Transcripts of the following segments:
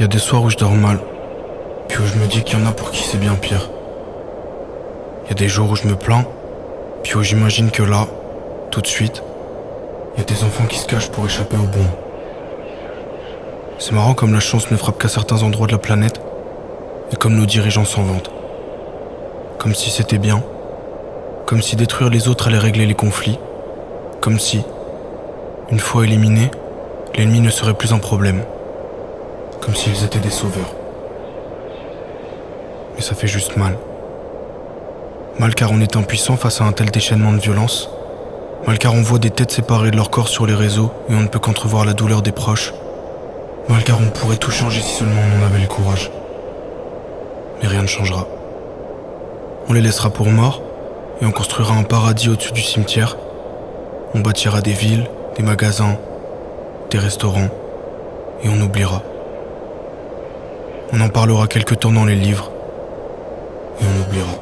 Y a des soirs où je dors mal, puis où je me dis qu'il y en a pour qui c'est bien pire. Y a des jours où je me plains, puis où j'imagine que là, tout de suite, y a des enfants qui se cachent pour échapper au boom. C'est marrant comme la chance ne frappe qu'à certains endroits de la planète, et comme nos dirigeants s'en vantent. Comme si c'était bien, comme si détruire les autres allait régler les conflits, comme si, une fois éliminés, l'ennemi ne serait plus un problème. Comme s'ils étaient des sauveurs. Mais ça fait juste mal. Mal car on est impuissant face à un tel déchaînement de violence. Mal car on voit des têtes séparées de leur corps sur les réseaux et on ne peut qu'entrevoir la douleur des proches. Mal car on pourrait tout changer si seulement on en avait le courage. Mais rien ne changera. On les laissera pour morts et on construira un paradis au-dessus du cimetière. On bâtira des villes, des magasins, des restaurants et on oubliera. On en parlera quelque temps dans les livres et on oubliera.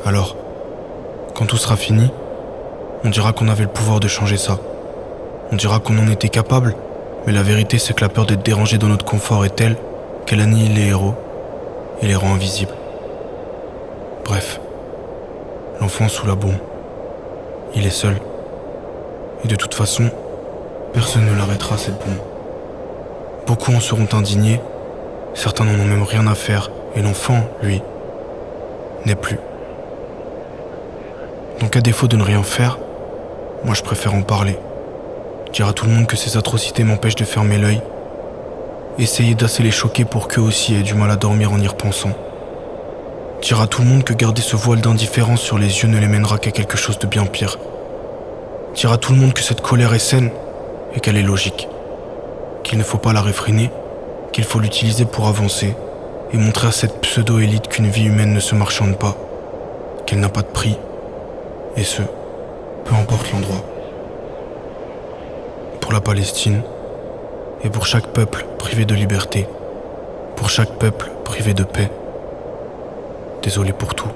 Alors, quand tout sera fini, on dira qu'on avait le pouvoir de changer ça. On dira qu'on en était capable, mais la vérité c'est que la peur d'être dérangé dans notre confort est telle qu'elle annihile les héros et les rend invisibles. Bref, l'enfant sous la bombe, il est seul. Et de toute façon, personne ne l'arrêtera cette bombe. Beaucoup en seront indignés, certains n'en ont même rien à faire, et l'enfant, lui, n'est plus. Donc à défaut de ne rien faire, moi je préfère en parler. Dire à tout le monde que ces atrocités m'empêchent de fermer l'œil. Essayer d'assez les choquer pour qu'eux aussi aient du mal à dormir en y repensant. Dire à tout le monde que garder ce voile d'indifférence sur les yeux ne les mènera qu'à quelque chose de bien pire. Dire à tout le monde que cette colère est saine et qu'elle est logique. Qu'il ne faut pas la réfréner, qu'il faut l'utiliser pour avancer et montrer à cette pseudo-élite qu'une vie humaine ne se marchande pas, qu'elle n'a pas de prix, et ce, peu importe l'endroit. Pour la Palestine, et pour chaque peuple privé de liberté, pour chaque peuple privé de paix, désolé pour tout.